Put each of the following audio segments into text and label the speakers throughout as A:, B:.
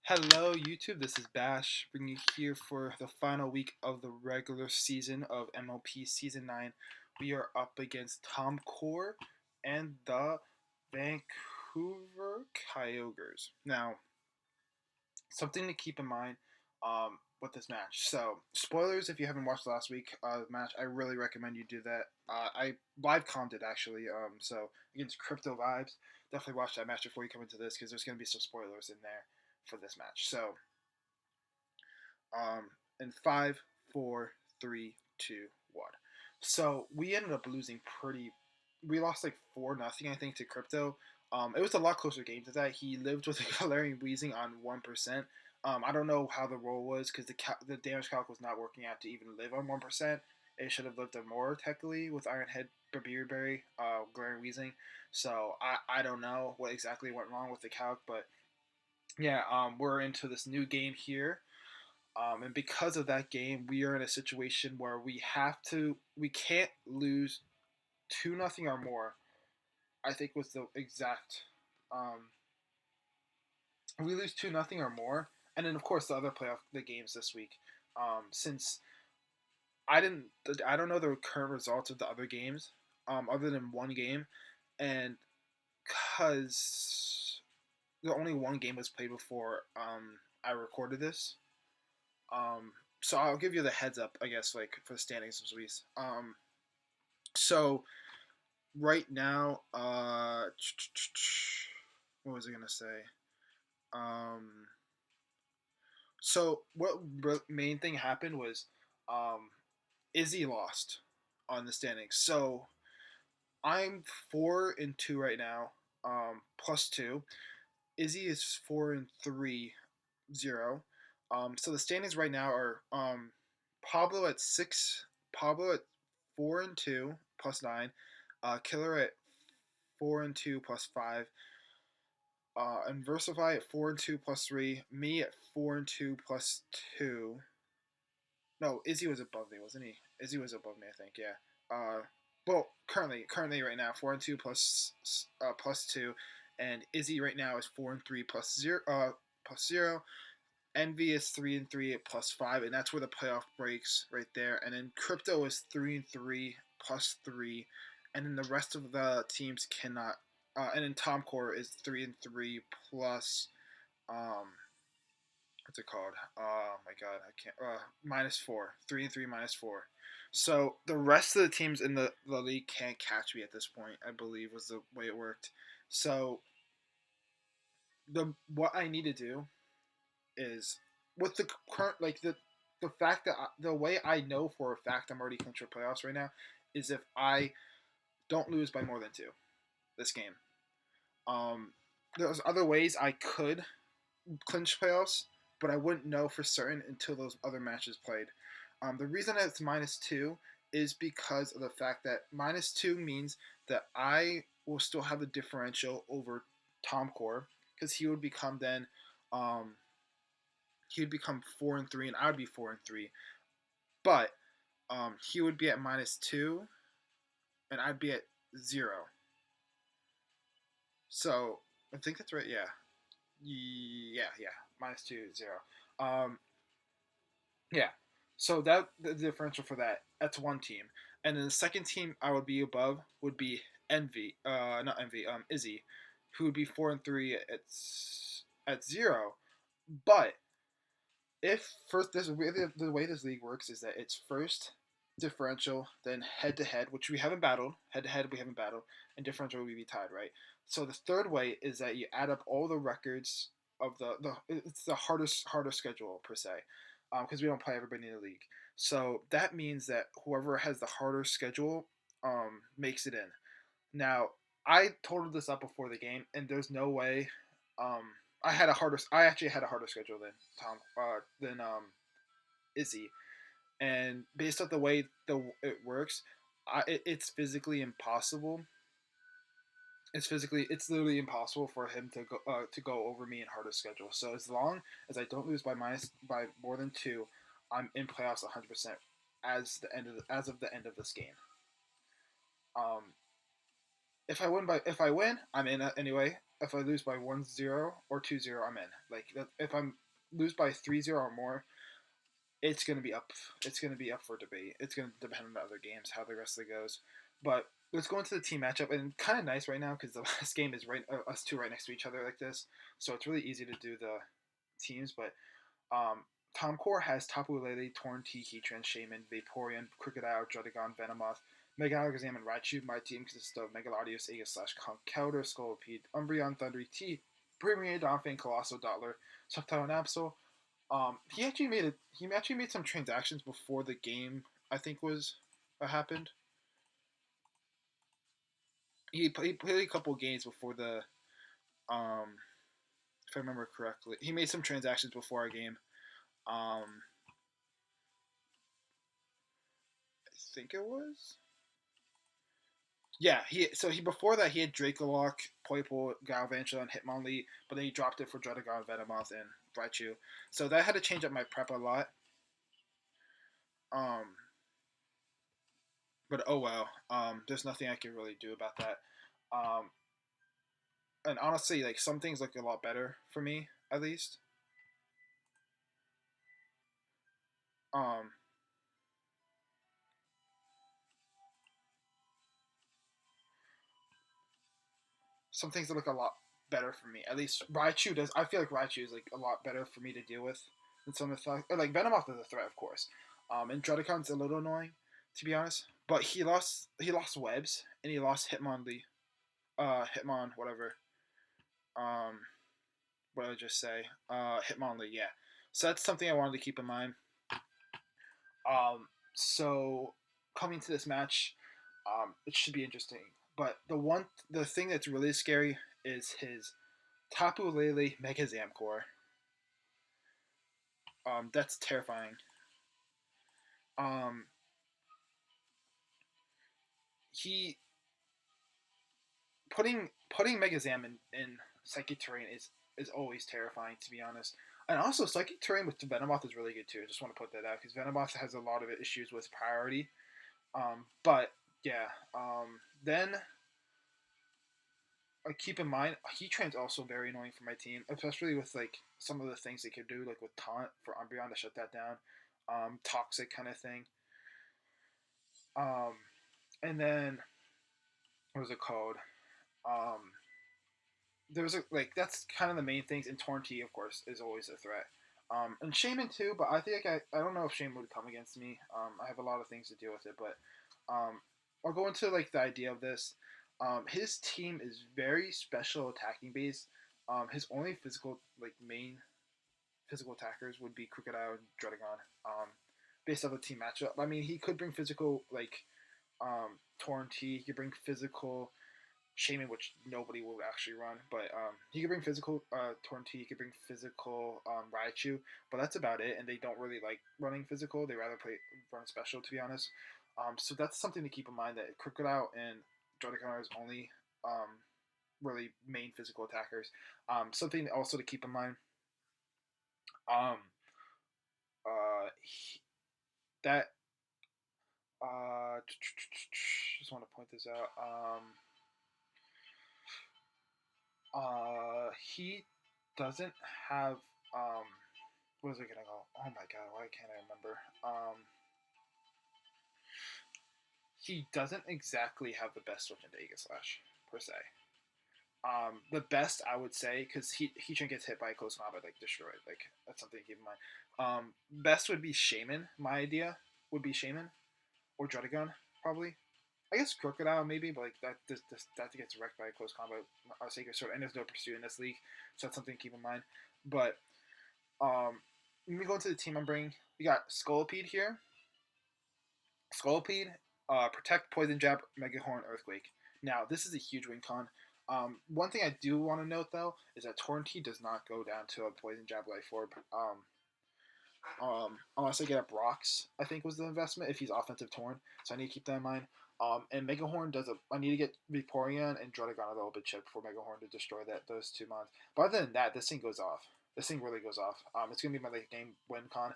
A: Hello, YouTube. This is Bash, bringing you here for the final week of the regular season of MLP Season 9. We are up against Tomcor and the Vancouver Coyotes. Now, something to keep in mind with this match. So, spoilers if you haven't watched last week match, I really recommend you do that. I live commed it actually. So against Crypto Vibes, definitely watch that match before you come into this because there's going to be some spoilers in there for this match. So, in 5, 4, 3, 2, 1. So we ended up losing pretty. We lost like 4-0, I think, to Crypto. It was a lot closer game to that. He lived with a Galarian Wheezing on 1%. I don't know how the roll was because the damage calc was not working out to even live on 1%. It should have lived on more technically with Iron Head, Berry, Galarian Wheezing. So I don't know what exactly went wrong with the calc, but yeah, we're into this new game here. And because of that game, we are in a situation where we can't lose 2-0 or more. I think was the exact. Um, we lose 2-0 or more, and then of course the games this week. Since I didn't, I don't know the current results of the other games, other than one game, and because the only one game was played before I recorded this. Um, so I'll give you the heads up, I guess, like for the standings of Luis. So right now, what was I gonna say? Um, so what main thing happened was, um, Izzy lost on the standings. So I'm 4-2 right now, +2. Izzy is 4-3, 0. So the standings right now are Pablo at 6, Pablo at 4-2 +9, Killer at 4-2 +5, and Versify at 4-2 +3, me at 4-2 +2. No, Izzy was above me, wasn't he? Izzy was above me, I think. Yeah. Well, currently right now 4-2 +2, and Izzy right now is 4-3 +0. Envy is 3-3 at +5, and that's where the playoff breaks right there. And then Crypto is 3-3 +3, and then the rest of the teams cannot. And then Tomcor is 3-3 plus. What's it called? Oh my god, I can't. -4, 3-3 -4. So the rest of the teams in the league can't catch me at this point. I believe was the way it worked. So the what I need to do is with the current the fact that the way I know for a fact I'm already clinched for playoffs right now is if I don't lose by more than 2 this game. Um, there's other ways I could clinch playoffs, but I wouldn't know for certain until those other matches played. The reason that it's -2 is because of the fact that -2 means that I will still have the differential over Tomcor because um, he would become 4-3, and I would be 4-3. But he would be at -2, and I'd be at 0. So I think that's right. Yeah. -2, 0. Um, yeah. So that the differential for that's one team, and then the second team I would be above would be Envy. Not Envy. Izzy, who would be 4-3 at 0. But if first this the way this league works is that it's first differential, then head to head, which we haven't battled. Head to head we haven't battled, and differential we be tied, right? So the third way is that you add up all the records of the it's the harder schedule per se, because we don't play everybody in the league. So that means that whoever has the harder schedule makes it in. Now I totaled this up before the game, and there's no way. Um, I had a harder. I actually had a harder schedule than Izzy, and based off the way it works, it's physically impossible. It's literally impossible for him to go over me in harder schedule. So as long as I don't lose by more than 2, I'm in playoffs 100% as of the end of this game. Um, if I win, I'm in anyway. if I lose by 1-0 or 2-0, I'm in. Like if I'm lose by 3-0 or more, it's gonna be up. It's gonna be up for debate. It's gonna depend on the other games how the rest of it goes. But let's go into the team matchup, and kind of nice right now because the last game is right us two right next to each other like this, so it's really easy to do the teams. But um, Tomcor has Tapu Lele, Torn T, Heatran, Shaman, Vaporeon, Crocodile, Druddigon, Venomoth, Mega Alakazam, and Raichu. My team consists of Megalodios, Aegis Slash, Conkeldurr, Scolipede, Umbreon, Thunduree, T, Premier, Donphan, Colossal, Dottler, Subtile, and Absol. He actually made some transactions before the game. I think was happened. He played a couple games before the if I remember correctly. He made some transactions before our game. I think it was. Yeah, he before that he had Dracolock, Poipole, Galvantula, and Hitmonlee, but then he dropped it for Druddigon, Venomoth, and Raichu. So that had to change up my prep a lot. Um, but oh well. There's nothing I can really do about that. Um, and honestly, like some things look a lot better for me, at least. Um, some things that look a lot better for me. At least Raichu does. I feel like Raichu is like a lot better for me to deal with than some of the things. Like Venomoth is a threat, of course. And Druddigon's a little annoying, to be honest. But he lost webs and he lost Hitmonlee, Hitmon whatever. Um, what did I just say? Hitmonlee, yeah. So that's something I wanted to keep in mind. So coming to this match, it should be interesting. But the thing that's really scary is his Tapu Lele Mega Zamcore. That's terrifying. Um, he putting Mega Zam in Psychic Terrain is always terrifying, to be honest. And also, Psychic Terrain with Venomoth is really good too. I just want to put that out because Venomoth has a lot of issues with priority. But yeah. Then keep in mind, Heatran's also very annoying for my team, especially with like some of the things they could do, like with Taunt for Umbreon to shut that down, Toxic kind of thing. Um, and then what was it called? Um, there's a like that's kind of the main things. And Torn-T, of course, is always a threat. And Shaman too, but I think I don't know if Shaman would come against me. I have a lot of things to deal with it, but I'll go into like the idea of this. His team is very special attacking based. His only physical like main physical attackers would be Crocodile and Druddigon. Based on the team matchup, I mean he could bring physical like Torn-T. He could bring physical Shaman, which nobody will actually run, but he could bring physical Torn-T, he could bring physical Raichu, but that's about it. And they don't really like running physical; they rather run special, to be honest. So that's something to keep in mind that Crocodile and Druddigon are his only really main physical attackers. Something also to keep in mind. Um, that just want to point this out. He doesn't have what is it gonna go? Oh my god, why can't I remember? He doesn't exactly have the best switch into Aegis Slash per se. The best I would say because he shouldn't get hit by a close combat like destroyed. Like that's something to keep in mind. Best would be Shaman. My idea would be Shaman or Druddigon probably. I guess Crocodile maybe, but like that gets wrecked by a close combat Sacred Sword, and there's no pursuit in this league, so that's something to keep in mind. But when we go into the team I'm bringing, we got Scolipede here. Scolipede, Protect, Poison Jab, Mega Horn, Earthquake. Now this is a huge win con. One thing I do want to note though is that Torn-T does not go down to a Poison Jab Life Orb. Unless I get up rocks, I think was the investment if he's offensive torn. So I need to keep that in mind. And Megahorn does I need to get Vaporeon and Druddigon a little bit chipped for Megahorn to destroy those two mons. But other than that, this thing goes off. This thing really goes off. It's gonna be my late game win con.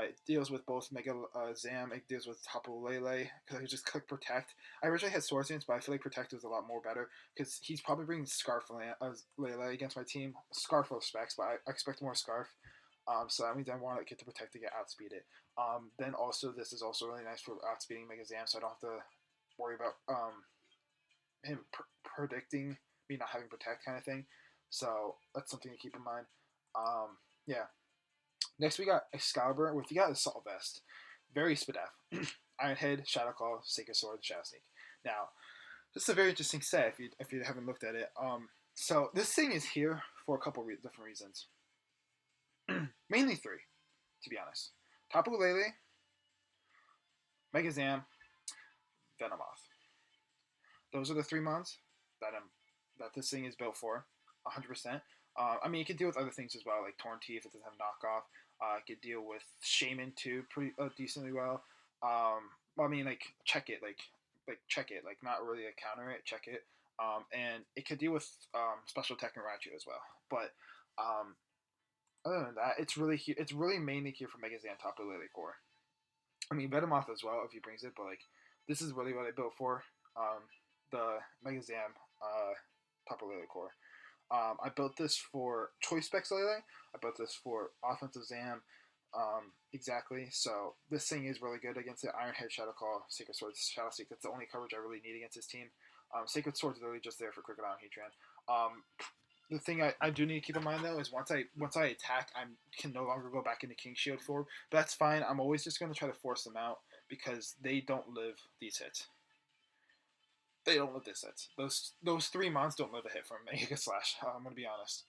A: It deals with both Mega Zam. It deals with Tapu Lele because I could just click Protect. I originally had Swords Dance, but I feel like Protect is a lot more better because he's probably bringing Scarf Lele against my team. Scarf of specs, but I expect more Scarf. So that means I want to get to Protect to get outspeed it. Then also this is also really nice for outspeeding Mega Zam, so I don't have to worry about him predicting me not having Protect kind of thing. So that's something to keep in mind. Yeah. Next we got Excalibur with, you got Assault Vest. Very Spadef. Iron Head, Shadow Claw, Sacred Sword, Shadow Sneak. Now, this is a very interesting set if you haven't looked at it. So this thing is here for a couple different reasons. Mainly three, to be honest. Tapu Lele, Mega Zam, Venomoth. Those are the three mons that this thing is built for, 100%. I mean, it can deal with other things as well, like Torn T if it doesn't have knockoff. It could deal with Shaman too, pretty decently well. I mean, like check it, check it, like not really a counter it, check it. And it could deal with special attack and Raichu as well. But other than that, it's really mainly here for Mega Zam Tapu Lele core. I mean, Venomoth as well if he brings it, but like this is really what I built for. The Mega Zam Tapu Lele core. I built this for Choice Specs Lele. I built this for Offensive Zam. Exactly. So this thing is really good against the Iron Head, Shadow Claw, Sacred Sword, Shadow Seek. That's the only coverage I really need against this team. Sacred Sword's literally just there for Crocodile and Heatran. The thing I do need to keep in mind though is once I attack, I can no longer go back into King Shield form. But that's fine. I'm always just going to try to force them out because they don't live these hits. They don't live this hits. Those three mons don't live a hit from Mega Slash. I'm gonna be honest,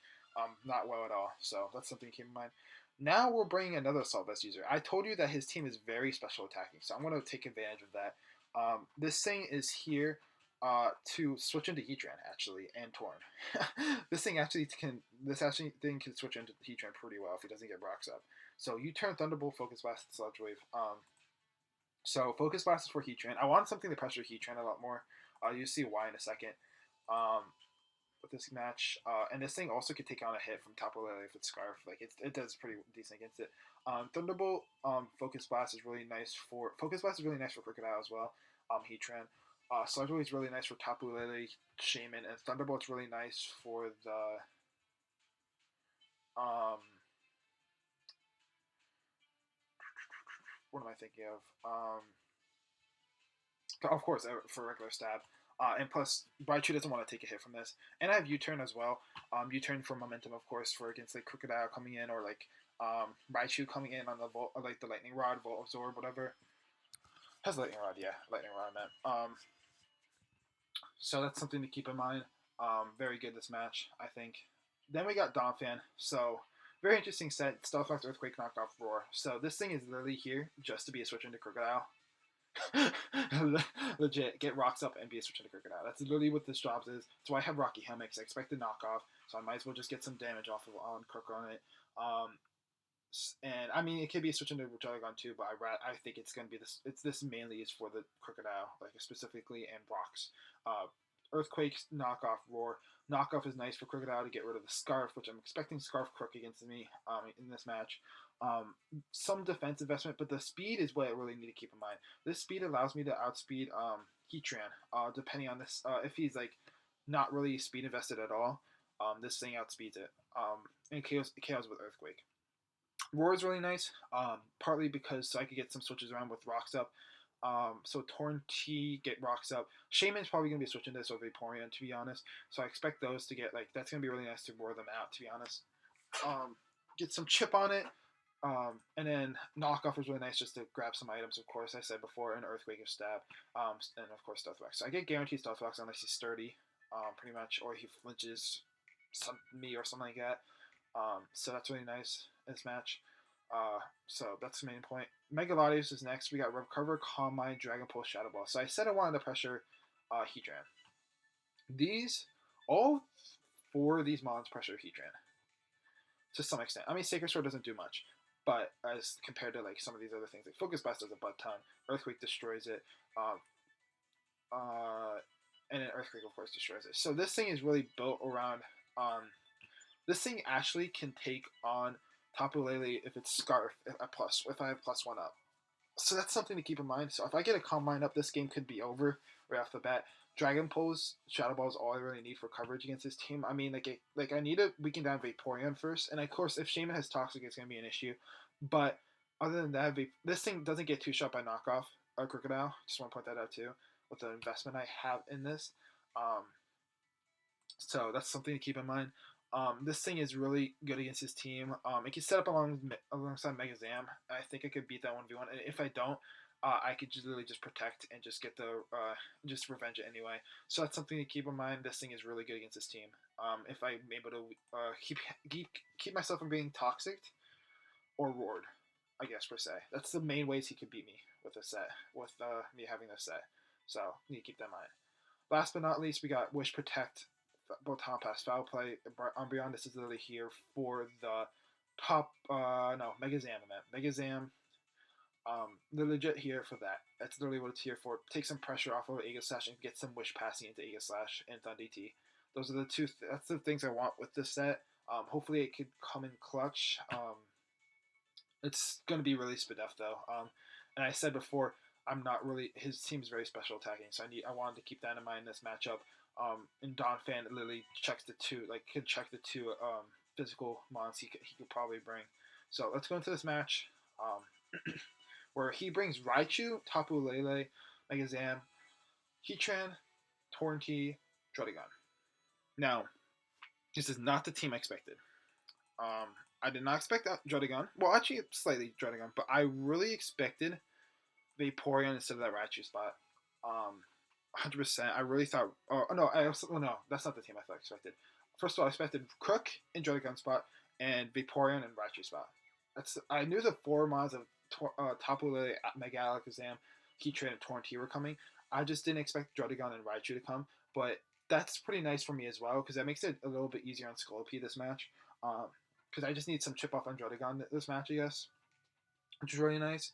A: not well at all. So that's something to keep in mind. Now we're bringing another Assault Vest user. I told you that his team is very special attacking, so I'm gonna take advantage of that. This thing is here to switch into Heatran actually and Torn. This thing actually can switch into Heatran pretty well if he doesn't get rocks up. So you turn Thunderbolt, Focus Blast, Sludge Wave. So Focus Blast is for Heatran. I want something to pressure Heatran a lot more. You'll see why in a second. With this match, and this thing also could take on a hit from Tapu Lele with Scarf. Like it does pretty decent against it. Thunderbolt, Focus Blast is really nice for Crocodile as well. Heatran. Sludge Wave is really nice for Tapu Lele, Shaman, and Thunderbolt's really nice for the what am I thinking of? Of course, for regular stab. And plus, Raichu doesn't want to take a hit from this. And I have U-turn as well. U-turn for momentum, of course, for against like Crocodile coming in or like Raichu coming in on the like the Lightning Rod, Volt Absorb, whatever. Has Lightning Rod, yeah, Lightning Rod I meant. So that's something to keep in mind. Very good this match, I think. Then we got Donphan. So very interesting set. Stealth Fox, Earthquake, Knockoff, Roar. So this thing is literally here just to be a switch into Crocodile. Legit, get rocks up and be a switch into Crocodile. That's literally what this job is. That's why I have Rocky Helmet, because I expect the knockoff, so I might as well just get some damage off of on Croc on it. And I mean, it could be a switch into Dragon too, but I think it's gonna be this. This mainly is for the Crocodile, like specifically, and rocks. Earthquake, knockoff, Roar. Knockoff is nice for Crocodile to get rid of the Scarf, which I'm expecting Scarf Crook against me in this match. Some defense investment, but the speed is what I really need to keep in mind. This speed allows me to outspeed Heatran, depending on this. If he's like not really speed invested at all, this thing outspeeds it. And KOs with Earthquake. Roar is really nice, partly because I could get some switches around with rocks up. So Torn T, get rocks up. Shaman's probably going to be switching this over Vaporeon, to be honest. So I expect those to get, like, that's going to be really nice to roar them out, to be honest. Get some chip on it. And then knockoff is really nice just to grab some items, of course, I said before, and Earthquake or Stab. And of course Stealth Wax. So I get guaranteed Stealth Wax unless he's sturdy, pretty much, or he flinches me or something like that. So that's really nice in this match. So that's the main point. Mega Latios is next. We got Recover, Calm Mind, Dragon Pulse, Shadow Ball. So I said I wanted to pressure Heatran. All four of these mons pressure Heatran to some extent. I mean, Sacred Sword doesn't do much, but as compared to like some of these other things, like Focus Blast does a butt ton. Earthquake destroys it. And then Earthquake, of course, destroys it. So this thing is really built around This thing actually can take on Tapu Lele if it's Scarf at plus if I have +1 up. So that's something to keep in mind. So if I get a Calm Mind up, this game could be over right off the bat. Dragon Pose, Shadow Ball is all I really need for coverage against this team. I mean, I need to weaken down Vaporeon first, and of course, if Shaman has Toxic, it's going to be an issue. But other than that, this thing doesn't get 2-shot by knockoff or Crocodile. Just want to point that out too, with the investment I have in this. Um, so that's something to keep in mind. This thing is really good against his team. It can set up alongside Mega Zam. I think I could beat that 1v1. And if I don't, I could just literally just protect and just get the just revenge it anyway. So that's something to keep in mind. This thing is really good against his team. If I'm able to keep myself from being toxic or roared, I guess per se. That's the main ways he could beat me with a set, with me having this set. So you need to keep that in mind. Last but not least, we got Wish Protect, Botan Pass, Foul Play, Umbreon. This is literally here for the top, Mega Zam event. Mega Zam, they're legit here for that. That's literally what it's here for. Take some pressure off of Aegis Slash and get some Wish passing into Aegis Slash and Thunder DT. Those are the two, that's the things I want with this set. Hopefully it could come in clutch. It's going to be really Spadef though. And I said before, I'm not really. His team's very special attacking, so I wanted to keep that in mind in this matchup. And Donphan literally checks the two, like could check the two physical mons he could probably bring. So let's go into this match, where he brings Raichu, Tapu Lele, Mega Zam, Heatran, Torrentee, Druddigon. Now, this is not the team I expected. I did not expect that Druddigon. Well, actually, slightly Druddigon, but I really expected Vaporeon instead of that Raichu spot. 100%. I really thought. Oh no, no, that's not the team I expected. First of all, I expected Crook in Druddigon spot and Vaporeon and Raichu spot. I knew the four mods of Tapu Lele, Mega Alakazam, Heatran, and Torrentee were coming. I just didn't expect Druddigon and Raichu to come, but that's pretty nice for me as well because that makes it a little bit easier on Scolipede this match. Because I just need some chip off on Druddigon this match, I guess, which is really nice.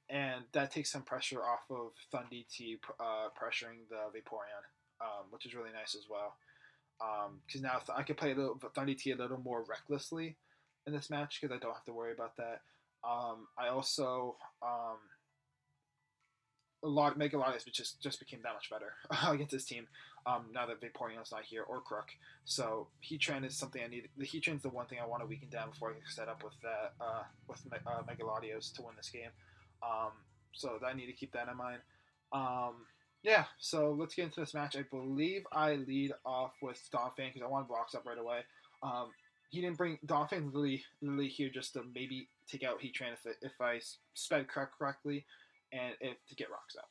A: And that takes some pressure off of Thunder T pressuring the Vaporeon, which is really nice as well. Because now I can play Thunder T a little more recklessly in this match because I don't have to worry about that. I also make a lot of this, which just became that much better against this team. Now that Vaporeon's not here or Crook, so Heatran is something I need. The Heatran's the one thing I want to weaken down before I get set up with that with Megalodios to win this game. So I need to keep that in mind. Yeah, so let's get into this match. I believe I lead off with Donphan because I want Rocks up right away. He didn't bring Donphan literally here just to maybe take out Heatran if I sped correctly and to get Rocks out.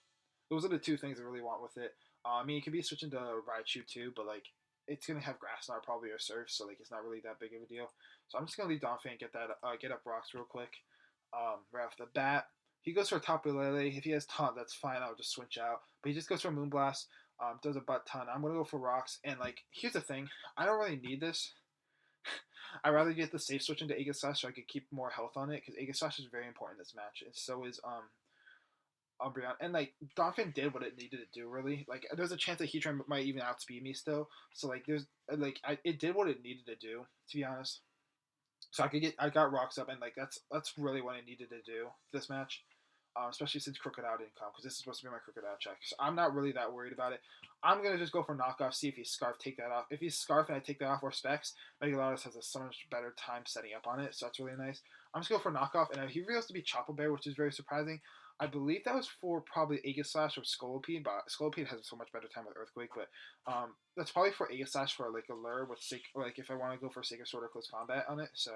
A: Those are the two things I really want with it. I mean, it could be switching to Raichu too, but like it's gonna have Grass Knot probably or Surf, so like it's not really that big of a deal. So I'm just gonna leave Donphan get up Rocks real quick. Right off the bat, he goes for a Tapu Lele. If he has Taunt, that's fine. I'll just switch out. But he just goes for a Moonblast. Does a butt ton. I'm gonna go for Rocks. And like, here's the thing: I don't really need this. I'd rather get the safe switch into Aegis Slash so I could keep more health on it because Aegis Slash is very important in this match, and so is Umbreon. And like Donphan did what it needed to do. Really, like there's a chance that Heatran might even outspeed me still. So like it did what it needed to do. To be honest. So I got Rocks up, and like that's really what I needed to do this match, especially since Crocodile didn't come because this is supposed to be my Crocodile check. So I'm not really that worried about it. I'm gonna just go for knockoff, see if he's Scarf, take that off. If he's Scarf and I take that off or Specs, Megalotus has so much better time setting up on it, so that's really nice. I'm just going for knockoff, and he reveals to be Chopper Bear, which is very surprising. I believe that was for probably Aegis Slash or Scolipede, but Scolipede has so much better time with Earthquake, but that's probably for Aegis Slash for like a lure with like if I want to go for Sacred Sword or Close Combat on it. So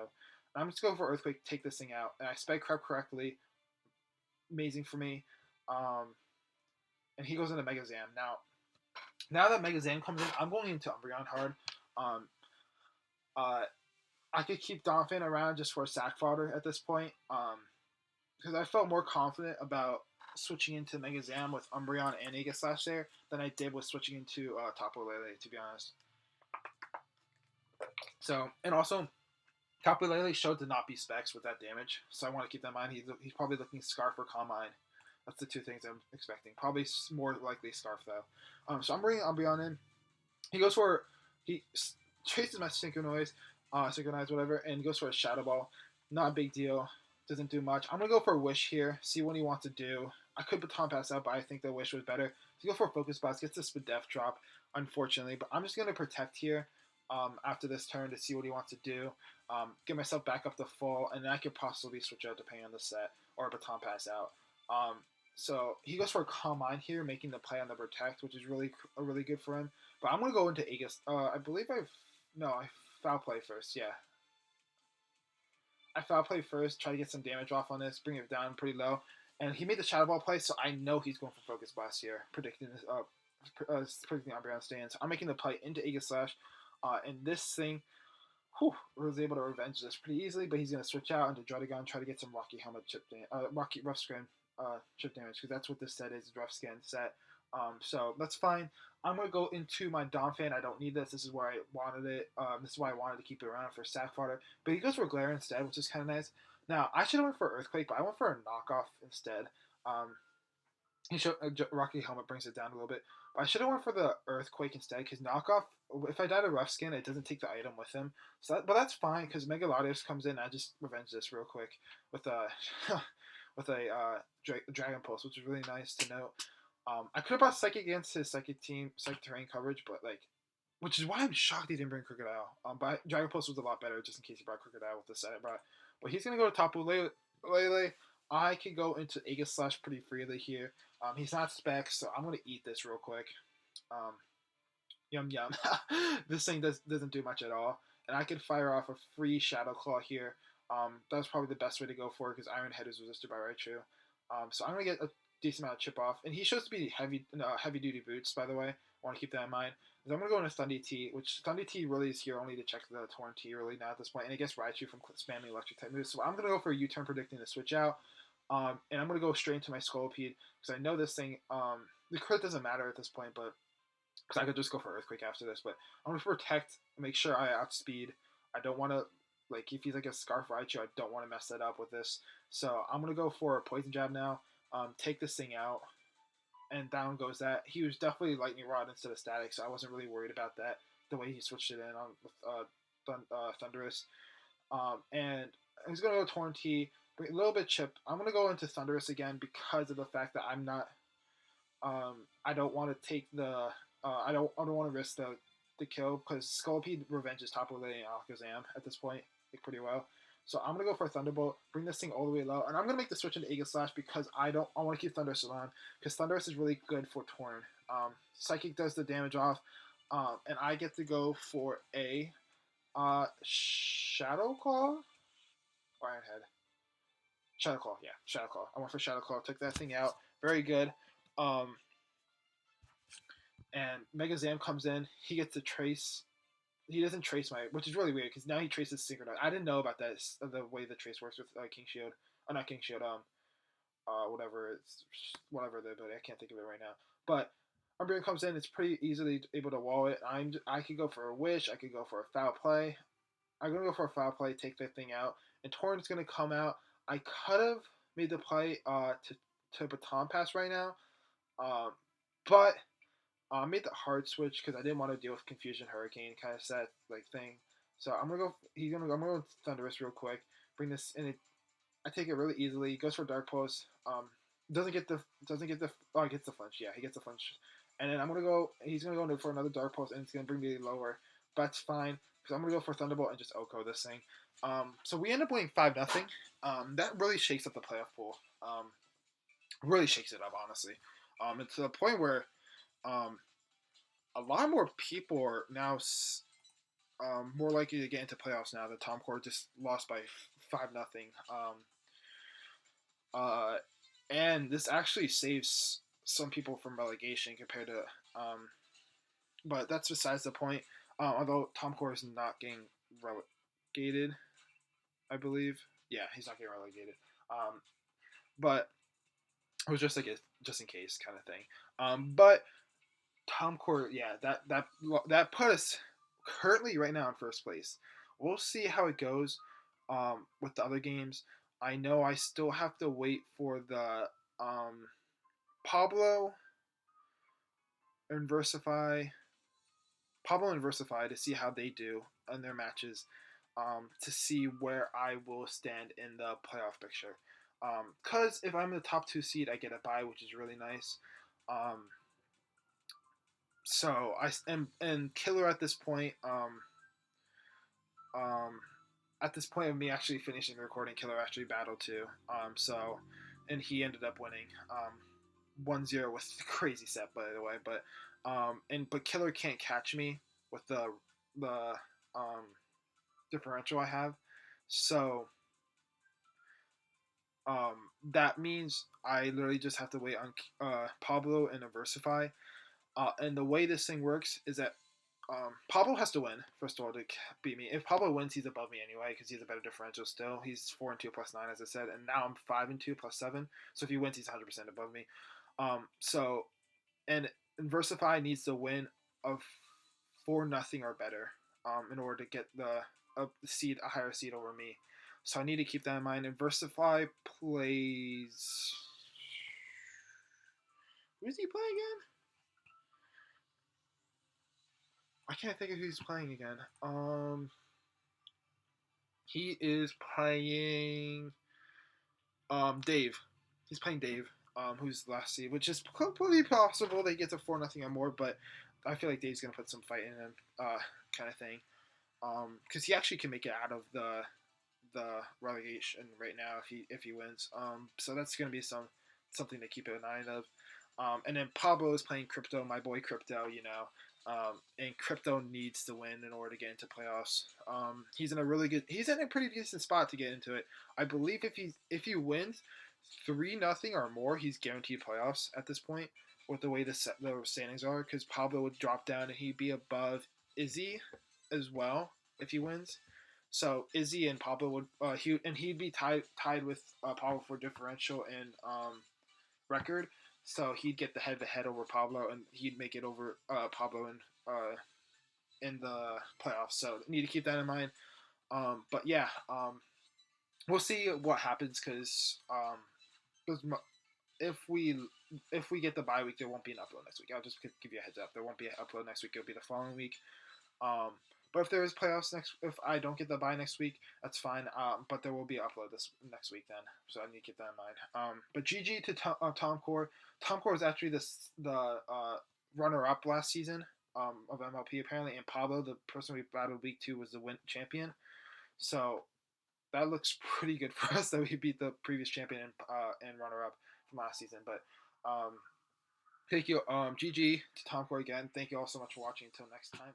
A: I'm just going for Earthquake, take this thing out, and I spec Crab correctly. Amazing for me. And he goes into Mega Zam. Now that Mega Zam comes in, I'm going into Umbreon hard. I could keep Donphan around just for a sack fodder at this point. Because I felt more confident about switching into Mega Zam with Umbreon and Aegis Slash there than I did with switching into Tapu Lele, to be honest. So, and also, Tapu Lele showed to not be Specs with that damage, so I want to keep that in mind. He's probably looking Scarf or Calm Mind. That's the two things I'm expecting. Probably more likely Scarf, though. So I'm bringing Umbreon in. He goes for... He chases my Synchro Noise. synchronize, whatever, and goes for a Shadow Ball. Not a big deal. Doesn't do much. I'm going to go for a Wish here, see what he wants to do. I could Baton Pass out, but I think the Wish was better. So go for a Focus Blast, gets the Spadef drop, unfortunately, but I'm just going to Protect here after this turn to see what he wants to do. Get myself back up to full, and then I could possibly switch out depending on the set, or a Baton Pass out. So he goes for a Calm Mind here, making the play on the Protect, which is really good for him. But I'm going to go into Aegis. I believe I foul play first, yeah. I foul play first, try to get some damage off on this, bring it down pretty low. And he made the Shadow Ball play, so I know he's going for Focus Blast here, predicting predicting Umbreon stance. I'm making the play into Aegis Slash, and this thing, was able to revenge this pretty easily, but he's going to switch out into Druddigon, try to get some Rocky Helmet chip Rocky Rough Skin chip damage, because that's what this set is, Rough Skin set. So that's fine. I'm going to go into my Donphan. I don't need this. This is where I wanted it. This is why I wanted to keep it around for Sack Fodder. But he goes for Glare instead, which is kind of nice. Now, I should have went for Earthquake, but I went for a knockoff instead. He showed Rocky Helmet brings it down a little bit. But I should have went for the Earthquake instead, because knockoff, if I died a Rough Skin, it doesn't take the item with him. But that's fine, because Mega Latios comes in, and I just revenge this real quick with a Dragon Pulse, which is really nice to note. I could have brought Psychic against his Psychic Terrain coverage, but which is why I'm shocked he didn't bring Crocodile. But Dragon Pulse was a lot better, just in case he brought Crocodile with the set I brought. But he's gonna go to top of Lele. I could go into Aegis Slash pretty freely here. He's not Spec, so I'm gonna eat this real quick. Yum yum. This thing doesn't do much at all, and I could fire off a free Shadow Claw here. That's probably the best way to go for it, because Iron Head is resisted by Raichu. So I'm gonna get a decent amount of chip off, and he shows to be heavy duty boots. By the way, I want to keep that in mind. So I'm gonna go into Thundy T, which Thundy T really is here only to check the Torn T really now at this point, and it gets Raichu from spamming electric type moves. So I'm gonna go for a U-turn predicting the switch out, and I'm gonna go straight into my Scolipede, because I know this thing. The crit doesn't matter at this point, but because I could just go for Earthquake after this, but I'm gonna protect, make sure I outspeed. I don't want to, if he's like a Scarf Raichu, I don't want to mess that up with this. So I'm gonna go for a Poison Jab now. Take this thing out, and down goes that. He was definitely Lightning Rod instead of Static, so I wasn't really worried about that, the way he switched it in on with Thundurus. And he's going to go Torn T, a little bit chip. I'm going to go into Thundurus again because of the fact that I'm not, I don't want to take the, I don't want to risk the kill, because Scolipede revenges Tapu Lele and Alakazam at this point pretty well. So I'm gonna go for a Thunderbolt, bring this thing all the way low, and I'm gonna make the switch into Aegis Slash because I want to keep Thundurus around, because Thundurus is really good for Torn. Psychic does the damage off, and I get to go for a Shadow Claw or Iron Head. Shadow Claw, yeah, Shadow Claw. I went for Shadow Claw, took that thing out, very good. And Mega Zam comes in, he gets to trace. He doesn't trace which is really weird, because now he traces Synchronous. I didn't know about that, the way the trace works with King Shield. Not King Shield, whatever the ability, I can't think of it right now. But Umbreon comes in, it's pretty easily able to wall it. I could go for a Wish, I could go for a Foul Play. I'm going to go for a Foul Play, take that thing out. And Torrent's going to come out. I could have made the play to Baton Pass right now. But I made the hard switch because I didn't want to deal with Confusion Hurricane kind of set thing. So I'm gonna go. I'm gonna go with Thundurus real quick. Bring this in. I take it really easily. Goes for Dark Pulse. Doesn't get the. Oh, he gets the flinch. Yeah, he gets the flinch. And then I'm gonna go. He's gonna go for another Dark Pulse, and it's gonna bring me lower. But that's fine, because I'm gonna go for Thunderbolt and just Oko this thing. So we end up winning 5-0. That really shakes up the playoff pool. Really shakes it up, honestly. It's to the point where a lot more people are now more likely to get into playoffs now. The Tomcor just lost by 5-0. And this actually saves some people from relegation compared to. But that's besides the point. Although Tomcor is not getting relegated, I believe. Yeah, he's not getting relegated. But it was just just in case kind of thing. But Tomcor, yeah, that put us currently right now in first place. We'll see how it goes with the other games. I know I still have to wait for the Pablo and Versify to see how they do in their matches. to see where I will stand in the playoff picture. Because if I'm the top 2 seed, I get a bye, which is really nice. Um, so I and Killer at this point. Um, at this point of me actually finishing the recording, Killer actually battled too. And he ended up winning 1-0 with the crazy set, by the way. But Killer can't catch me with the um, differential I have. So that means I literally just have to wait on Pablo and Aversify. And the way this thing works is that Pablo has to win first of all to beat me. If Pablo wins, he's above me anyway because he's a better differential still. He's 4-2 plus 9, as I said, and now I'm 5-2 plus 7. So if he wins, he's 100% above me. So and Versify needs to win of 4-0 or better in order to get a higher seed over me. So I need to keep that in mind. And Versify plays. Who is he playing again? I can't think of who he's playing again. He is playing Dave. He's playing Dave, who's last seed, which is completely possible they get to 4-0 or more, but I feel like Dave's gonna put some fight in him, kind of thing. Because he actually can make it out of the relegation right now if he wins. So that's gonna be something to keep an eye of. And then Pablo is playing Crypto, my boy Crypto, and Crypto needs to win in order to get into playoffs. He's in a pretty decent spot to get into it. I believe if he wins 3-0 or more, he's guaranteed playoffs at this point with the way the standings are. Because Pablo would drop down and he'd be above Izzy as well if he wins. So Izzy and Pablo he'd be tied with Pablo for differential and record. So he'd get the head-to-head over Pablo, and he'd make it over Pablo in the playoffs. So need to keep that in mind. But yeah, we'll see what happens because if we get the bye week, there won't be an upload next week. I'll just give you a heads up. There won't be an upload next week. It'll be the following week. Um, but if there is playoffs if I don't get the bye next week, that's fine. But there will be an upload this next week then, so I need to keep that in mind. But GG to Tomcor. Tomcor was actually the runner-up last season of MLP apparently, and Pablo, the person we battled week 2, was the champion. So that looks pretty good for us that we beat the previous champion and runner-up from last season. But thank you, GG to Tomcor again. Thank you all so much for watching. Until next time.